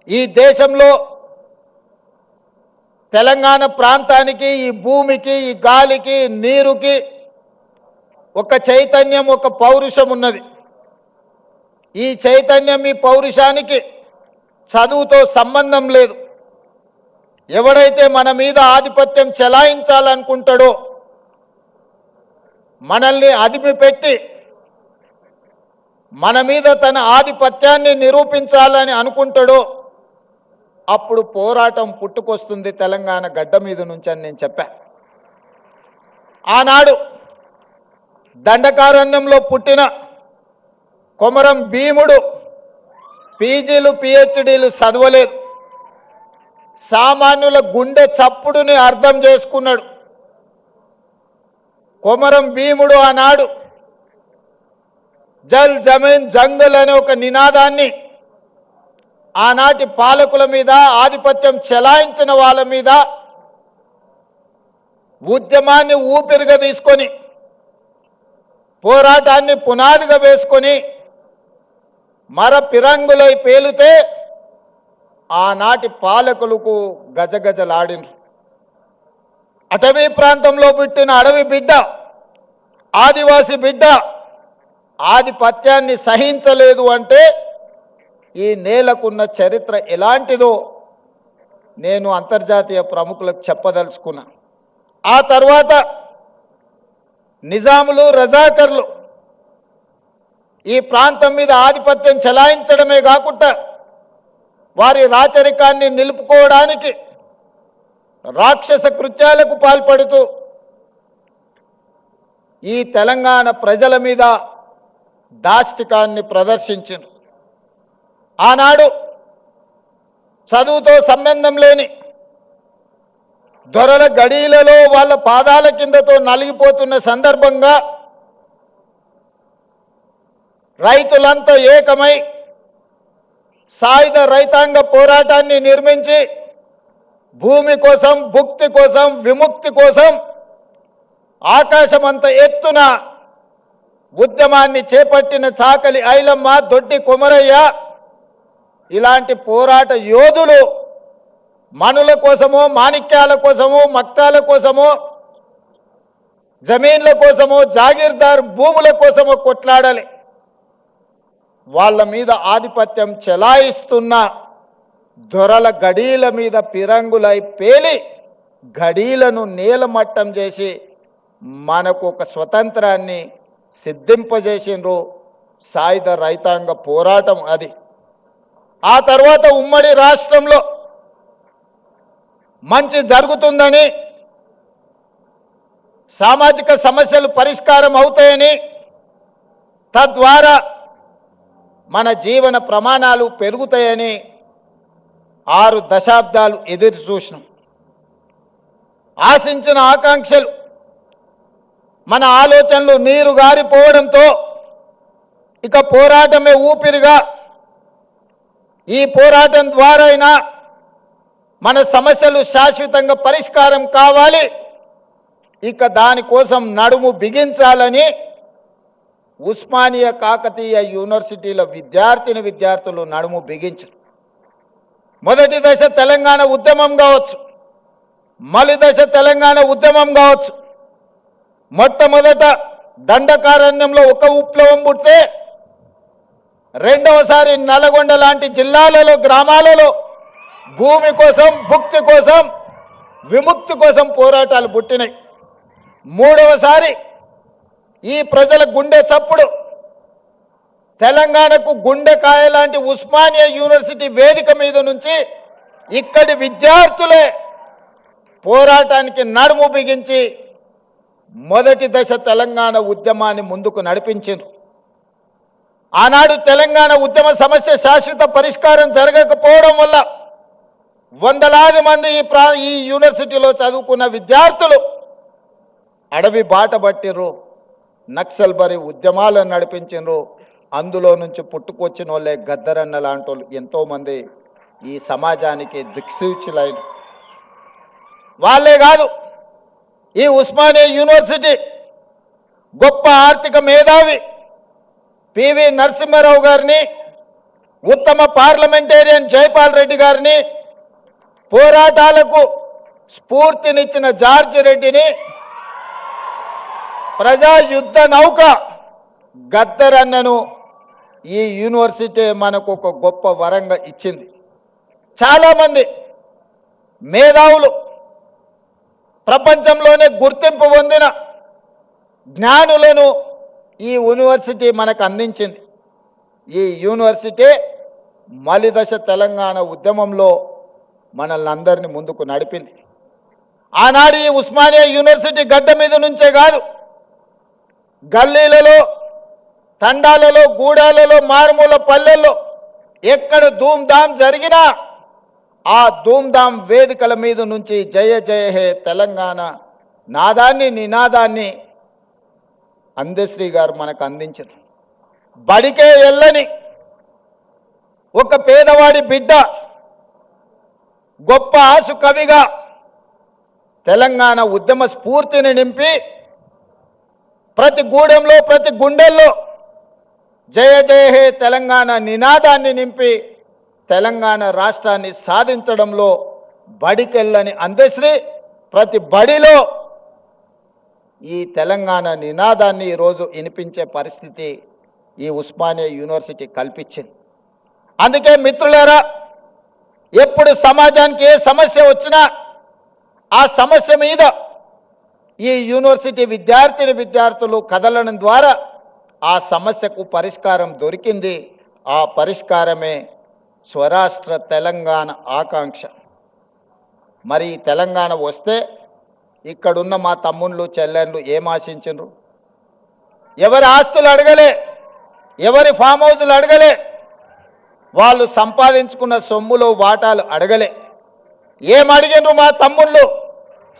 ఈ దేశంలో తెలంగాణ ప్రాంతానికి, ఈ భూమికి, ఈ గాలికి, నీరుకి ఒక చైతన్యం, ఒక పౌరుషం ఉన్నది. ఈ చైతన్యం, ఈ పౌరుషానికి చదువుతో సంబంధం లేదు. ఎవడైతే మన మీద ఆధిపత్యం చెలాయించాలనుకుంటాడో, మనల్ని అదిమిపెట్టి మన మీద తన ఆధిపత్యాన్ని నిరూపించాలని అనుకుంటాడో అప్పుడు పోరాటం పుట్టుకొస్తుంది తెలంగాణ గడ్డ మీద నుంచి అని నేను చెప్పా. ఆనాడు దండకారణ్యంలో పుట్టిన కొమరం భీముడు పీజీలు పిహెచ్డీలు చదవలేదు. సామాన్యుల గుండె చప్పుడుని అర్థం చేసుకున్నాడు. కొమరం భీముడు ఆనాడు జల్ జమీన్ జంగల్ అనే ఒక నినాదాన్ని ఆనాటి పాలకుల మీద, ఆధిపత్యం చెలాయించిన వాళ్ళ మీద ఉద్యమాన్ని ఊపిరిగా తీసుకొని, పోరాటాన్ని పునాదిగా వేసుకొని మర పిరంగులై పేలితే ఆనాటి పాలకులకు గజగజలాడినరు. అటవీ ప్రాంతంలో పుట్టిన అడవి బిడ్డ, ఆదివాసి బిడ్డ ఆధిపత్యాన్ని సహించలేదు అంటే ఈ నేలకున్న చరిత్ర ఎలాంటిదో నేను అంతర్జాతీయ ప్రముఖులకు చెప్పదలుచుకున్నా. ఆ తర్వాత నిజాములు, రజాకర్లు ఈ ప్రాంతం మీద ఆధిపత్యం చెలాయించడమే కాకుండా వారి రాచరికాన్ని నిలుపుకోవడానికి రాక్షస కృత్యాలకు పాల్పడుతూ ఈ తెలంగాణ ప్రజల మీద దాష్టికాన్ని ప్రదర్శించారు. ఆనాడు చదువుతో సంబంధం లేని దొరల గడీలలో వాళ్ళ పాదాల కిందతో నలిగిపోతున్న సందర్భంగా రైతులంతా ఏకమై సాయుధ రైతాంగ పోరాటాన్ని నిర్మించి భూమి కోసం, భుక్తి కోసం, విముక్తి కోసం ఆకాశమంత ఎత్తున ఉద్యమాన్ని చేపట్టిన చాకలి ఐలమ్మ, దొడ్డి కొమరయ్య ఇలాంటి పోరాట యోధులు మనుల కోసమో, మాణిక్యాల కోసమో, మక్తాల కోసమో, జమీన్ల కోసమో, జాగీర్దార్ భూముల కోసమో కొట్లాడాలి. వాళ్ళ మీద ఆధిపత్యం చెలాయిస్తున్న దొరల గడీల మీద పిరంగులై పేలి గడీలను నేలమట్టం చేసి మనకు ఒక స్వతంత్రాన్ని సిద్ధింపజేసిండ్రు. సాయుధ రైతాంగ పోరాటం అది. ఆ తర్వాత ఉమ్మడి రాష్ట్రంలో మంచి జరుగుతుందని, సామాజిక సమస్యలు పరిష్కారం అవుతాయని, తద్వారా మన జీవన ప్రమాణాలు పెరుగుతాయని 6 దశాబ్దాలు ఎదురు చూసినాం. ఆశించిన ఆకాంక్షలు, మన ఆలోచనలు నీరు గారిపోవడంతో ఇక పోరాటమే ఊపిరిగా, ఈ పోరాటం ద్వారా అయినా మన సమస్యలు శాశ్వతంగా పరిష్కారం కావాలి, ఇక దానికోసం నడుము బిగించాలని ఉస్మానియా కాకతీయ యూనివర్సిటీల విద్యార్థులు నడుము బిగించారు. మొదటి దశ తెలంగాణ ఉద్యమం కావచ్చు, మలి దశ తెలంగాణ ఉద్యమం కావచ్చు. మొట్టమొదట దండకారణ్యంలో ఒక విప్లవం పుడితే రెండవసారి నల్గొండ లాంటి జిల్లాలలో, గ్రామాలలో భూమి కోసం, భుక్తి కోసం, విముక్తి కోసం పోరాటాలు పుట్టినాయి. మూడవసారి ఈ ప్రజల గుండె చప్పుడు తెలంగాణకు గుండెకాయ లాంటి ఉస్మానియా యూనివర్సిటీ వేదిక మీద నుంచి ఇక్కడి విద్యార్థులే పోరాటానికి నడుము బిగించి మొదటి దశ తెలంగాణ ఉద్యమాన్ని ముందుకు నడిపించారు. ఆనాడు తెలంగాణ ఉద్యమ సమస్య శాశ్వత పరిష్కారం జరగకపోవడం వల్ల వందలాది మంది ఈ యూనివర్సిటీలో చదువుకున్న విద్యార్థులు అడవి బాట పట్టిర్రు, నక్సల్ బరి ఉద్యమాలను నడిపించారు. అందులో నుంచి పుట్టుకొచ్చిన వాళ్ళే గద్దరన్న లాంటి వాళ్ళు ఎంతోమంది ఈ సమాజానికి దిక్సూచులైన వాళ్ళే కాదు. ఈ ఉస్మానియా యూనివర్సిటీ గొప్ప ఆర్థిక మేధావి పివి నరసింహారావు గారిని ఉత్తమ పార్లమెంటేరియన్ జైపాల్ రెడ్డి గారిని, పోరాటాలకు స్ఫూర్తినిచ్చిన జార్జ్ రెడ్డిని, ప్రజా యుద్ధ నౌక గద్దరన్నను ఈ యూనివర్సిటీ మనకు ఒక గొప్ప వరంగా ఇచ్చింది. చాలామంది మేధావులు, ప్రపంచంలోనే గుర్తింపు పొందిన జ్ఞానులను ఈ యూనివర్సిటీ మనకు అందించింది. ఈ యూనివర్సిటీ మలిదశ తెలంగాణ ఉద్యమంలో మనల్ని అందరినీ ముందుకు నడిపింది. ఆనాడు ఈ ఉస్మానియా యూనివర్సిటీ గడ్డ మీద నుంచే కాదు, గల్లీలలో, తండాలలో, గూడాలలో, మారుమూల పల్లెల్లో ఎక్కడ ధూమ్ధాం జరిగినా ఆ ధూమ్ధాం వేదికల మీద నుంచి జయ జయ హే తెలంగాణ నాదాన్ని, నినాదాన్ని అందశ్రీ గారు మనకు అందించారు. బడికే ఎల్లని ఒక పేదవాడి బిడ్డ గొప్ప ఆసు కవిగా తెలంగాణ ఉద్యమ స్ఫూర్తిని నింపి ప్రతి గూడెంలో, ప్రతి గుండెల్లో జయ జయ హే తెలంగాణ నినాదాన్ని నింపి తెలంగాణ రాష్ట్రాన్ని సాధించడంలో బడికెళ్ళని అందశ్రీ ప్రతి బడిలో ఈ తెలంగాణ నినాదాన్ని ఈరోజు వినిపించే పరిస్థితి ఈ ఉస్మానియా యూనివర్సిటీ కల్పించింది. అందుకే మిత్రులారా, ఎప్పుడు సమాజానికి ఏ సమస్య వచ్చినా ఆ సమస్య మీద ఈ యూనివర్సిటీ విద్యార్థులు కదలడం ద్వారా ఆ సమస్యకు పరిష్కారం దొరికింది. ఆ పరిష్కారమే స్వరాష్ట్ర తెలంగాణ ఆకాంక్ష. మరి తెలంగాణ వస్తే ఇక్కడున్న మా తమ్ముళ్ళు, చెల్లెళ్ళు ఏం ఆశించరు? ఎవరి ఆస్తులు అడగలే, ఎవరి ఫామ్ హౌజులు అడగలే, వాళ్ళు సంపాదించుకున్న సొమ్ములో వాటాలు అడగలే. ఏం అడిగినరు మా తమ్ముళ్ళు?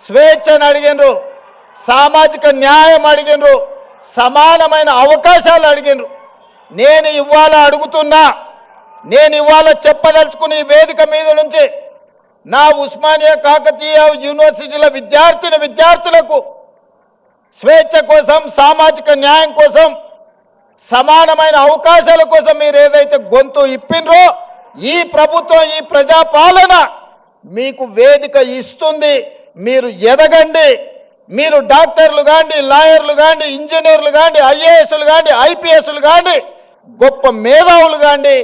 స్వేచ్ఛను అడిగినరు, సామాజిక న్యాయం అడిగినరు, సమానమైన అవకాశాలు అడిగినరు. నేను ఇవాళ అడుగుతున్నా, నేను ఇవాళ చెప్పదలుచుకుని ఈ వేదిక మీద నుంచి నా ఉస్మానియా కాకతీయ యూనివర్సిటీల విద్యార్థులకు స్వేచ్ఛ కోసం, సామాజిక న్యాయం కోసం, సమానమైన అవకాశాల కోసం మీరు ఏదైతే గొంతు ఇప్పినరో ఈ ప్రభుత్వం, ఈ ప్రజాపాలన మీకు వేదిక ఇస్తుంది. మీరు ఎదగండి. మీరు డాక్టర్లు కాండి, లాయర్లు కాండి, ఇంజనీర్లు కాండి, ఐఏఎస్లు కాండి, ఐపీఎస్లు కాండి, గొప్ప మేధావులు కాండి,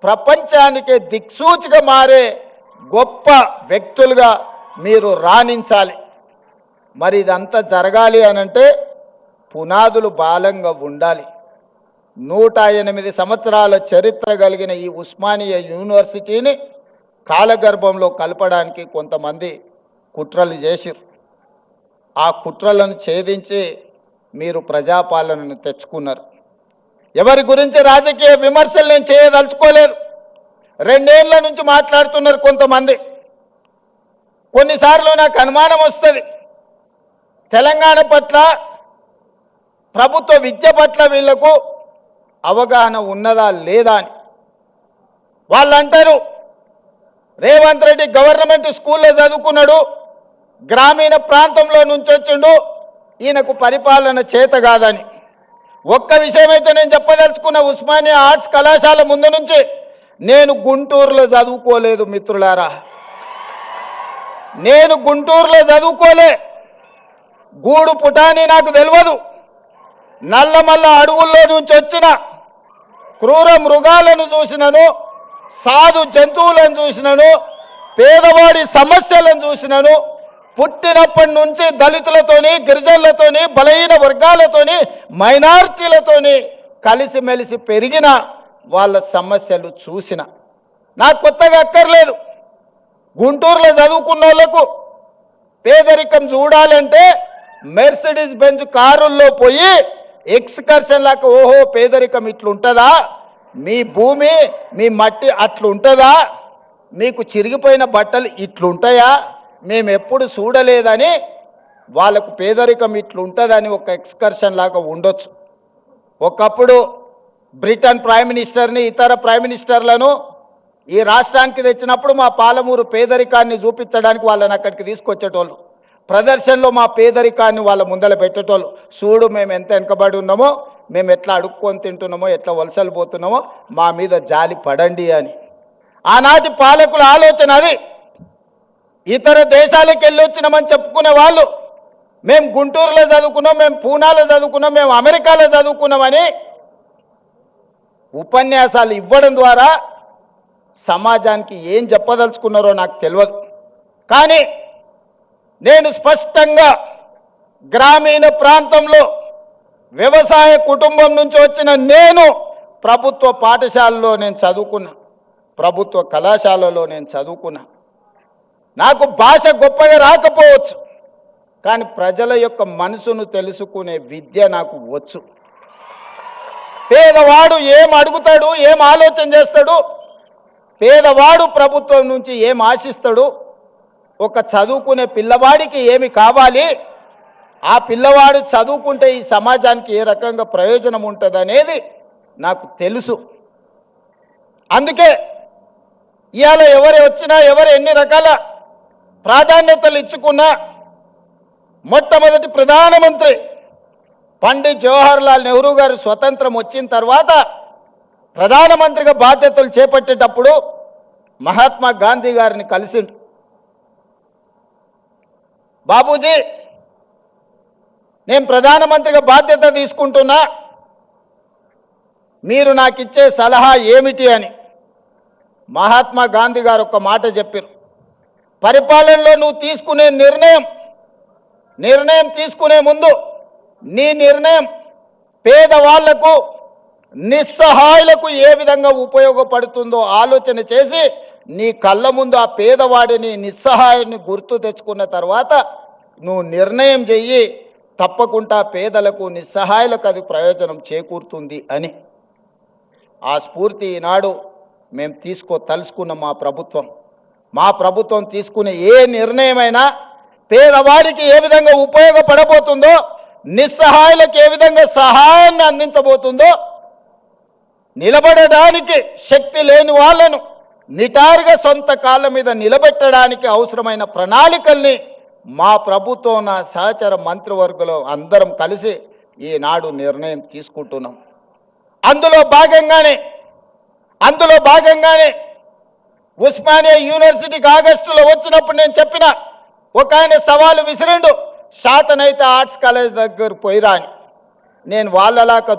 ప్రపంచానికే దిక్సూచిగా మారే గొప్ప వ్యక్తులుగా మీరు రాణించాలి. మరి ఇదంతా జరగాలి అనంటే పునాదులు బలంగా ఉండాలి. 108 సంవత్సరాల చరిత్ర కలిగిన ఈ ఉస్మానియా యూనివర్సిటీని కాలగర్భంలో కలపడానికి కొంతమంది కుట్రలు చేసిరు. ఆ కుట్రలను ఛేదించి మీరు ప్రజాపాలనను తెచ్చుకున్నారు. ఎవరి గురించి రాజకీయ విమర్శలు నేను చేయదలుచుకోలేదు. 2 ఏళ్ల నుంచి మాట్లాడుతున్నారు కొంతమంది. కొన్నిసార్లు నాకు అనుమానం వస్తుంది, తెలంగాణ పట్ల, ప్రభుత్వ విద్య పట్ల వీళ్లకు అవగాహన ఉన్నదా లేదా అని. వాళ్ళు అంటారు, రేవంత్ రెడ్డి గవర్నమెంట్ స్కూల్లో చదువుకున్నాడు, గ్రామీణ ప్రాంతంలో నుంచి వచ్చిండు, ఈయనకు పరిపాలన చేత కాదని. ఒక్క విషయమైతే నేను చెప్పదలుచుకున్న, ఉస్మానియా ఆర్ట్స్ కళాశాల ముందు నుంచి నేను గుంటూరులో చదువుకోలేదు మిత్రులారా. నేను గుంటూరులో చదువుకోలే. గూడు పుటాని నాకు తెలియదు. నల్లమల్ల అడవుల్లో నుంచి వచ్చిన క్రూర మృగాలను చూసినను, సాధు జంతువులను చూసినను, పేదవాడి సమస్యలను చూసినను. పుట్టినప్పటి నుంచి దళితులతోని, గిరిజనులతోని, బలహీన వర్గాలతోని, మైనారిటీలతోని కలిసిమెలిసి పెరిగిన వాళ్ళ సమస్యలు చూసిన. నాకు కొత్తగా అక్కర్లేదు. గుంటూరులో చదువుకున్న వాళ్ళకు పేదరికం చూడాలంటే మెర్సిడీస్ బెంజ్ కారుల్లో పోయి ఎక్స్కర్షన్ లాగా, ఓహో పేదరికం ఇట్లుంటుందా, మీ భూమి, మీ మట్టి అట్లుంటుందా, మీకు చిరిగిపోయిన బట్టలు ఇట్లుంటాయా, మేము ఎప్పుడు చూడలేదని వాళ్ళకు పేదరికం ఇట్లుంటుందని ఒక ఎక్స్కర్షన్ లాగా ఉండొచ్చు. ఒకప్పుడు బ్రిటన్ ప్రైమ్ మినిస్టర్ని, ఇతర ప్రైమ్ మినిస్టర్లను ఈ రాష్ట్రానికి తెచ్చినప్పుడు మా పాలమూరు పేదరికాన్ని చూపించడానికి వాళ్ళని అక్కడికి తీసుకొచ్చేటోళ్ళు. ప్రదర్శనలో మా పేదరికాన్ని వాళ్ళ ముందర పెట్టేటోళ్ళు. చూడు మేము ఎంత వెనుకబడి ఉన్నామో, మేము ఎట్లా అడుక్కొని తింటున్నామో, ఎట్లా వలసలు పోతున్నామో మా మీద జాలి పడండి అని. ఆనాటి పాలకుల ఆలోచన అది. ఇతర దేశాలకు వెళ్ళి వచ్చినామని చెప్పుకునే వాళ్ళు మేము గుంటూరులో చదువుకున్నాం, మేము పూనాలో చదువుకున్నాం, మేము అమెరికాలో చదువుకున్నామని ఉపన్యాసాలు ఇవ్వడం ద్వారా సమాజానికి ఏం చెప్పదలుచుకున్నారో నాకు తెలియదు. కానీ నేను స్పష్టంగా గ్రామీణ ప్రాంతంలో వ్యవసాయ కుటుంబం నుంచి వచ్చిన నేను ప్రభుత్వ పాఠశాలలో నేను చదువుకున్నా, ప్రభుత్వ కళాశాలలో నేను చదువుకున్నా. నాకు భాష గొప్పగా రాకపోవచ్చు, కానీ ప్రజల యొక్క మనసును తెలుసుకునే విద్య నాకు వచ్చు. పేదవాడు ఏం అడుగుతాడు, ఏం ఆలోచన చేస్తాడు, పేదవాడు ప్రభుత్వం నుంచి ఏం ఆశిస్తాడు, ఒక చదువుకునే పిల్లవాడికి ఏమి కావాలి, ఆ పిల్లవాడు చదువుకుంటే ఈ సమాజానికి ఏ రకంగా ప్రయోజనం ఉంటుంది అనేది నాకు తెలుసు. అందుకే ఇవాళ ఎవరు వచ్చినా, ఎవరు ఎన్ని రకాల ప్రాధాన్యతలు ఇచ్చుకున్నా, మొట్టమొదటి ప్రధానమంత్రి పండిత్ జవహర్లాల్ నెహ్రూ గారు స్వతంత్రం వచ్చిన తర్వాత ప్రధానమంత్రిగా బాధ్యతలు చేపట్టేటప్పుడు మహాత్మా గాంధీ గారిని కలిసిండు. బాబూజీ, నేను ప్రధానమంత్రిగా బాధ్యత తీసుకుంటున్నా, మీరు నాకు ఇచ్చే సలహా ఏమిటి అని మహాత్మా గాంధీ గారు ఒక మాట చెప్పారు. పరిపాలనలో నువ్వు తీసుకునే నిర్ణయం తీసుకునే ముందు నీ నిర్ణయం పేదవాళ్లకు, నిస్సహాయులకు ఏ విధంగా ఉపయోగపడుతుందో ఆలోచన చేసి నీ కళ్ళ ముందు ఆ పేదవాడిని, నిస్సహాయుని గుర్తు తెచ్చుకున్న తర్వాత నువ్వు నిర్ణయం చెయ్యి, తప్పకుండా పేదలకు, నిస్సహాయులకు అది ప్రయోజనం చేకూరుతుంది అని. ఆ స్ఫూర్తి ఈనాడు మేము తలుసుకున్న మా ప్రభుత్వం తీసుకునే ఏ నిర్ణయమైనా పేదవాడికి ఏ విధంగా ఉపయోగపడబోతుందో, నిస్సహాయులకు ఏ విధంగా సహాయాన్ని అందించబోతుందో, నిలబడడానికి శక్తి లేని వాళ్ళను నిటారుగా సొంత కాళ్ళ మీద నిలబెట్టడానికి అవసరమైన ప్రణాళికల్ని మా ప్రభుత్వం, నా సహచర మంత్రివర్గంలో అందరం కలిసి ఈనాడు నిర్ణయం తీసుకుంటున్నాం. అందులో భాగంగానే ఉస్మానియా యూనివర్సిటీకి ఆగస్టులో వచ్చినప్పుడు నేను చెప్పిన, ఒక ఆయన సవాలు విసిరిండు, శాతనైతే ఆర్ట్స్ కాలేజ్ దగ్గర పోయిరా అని. నేను వాళ్ళలాగా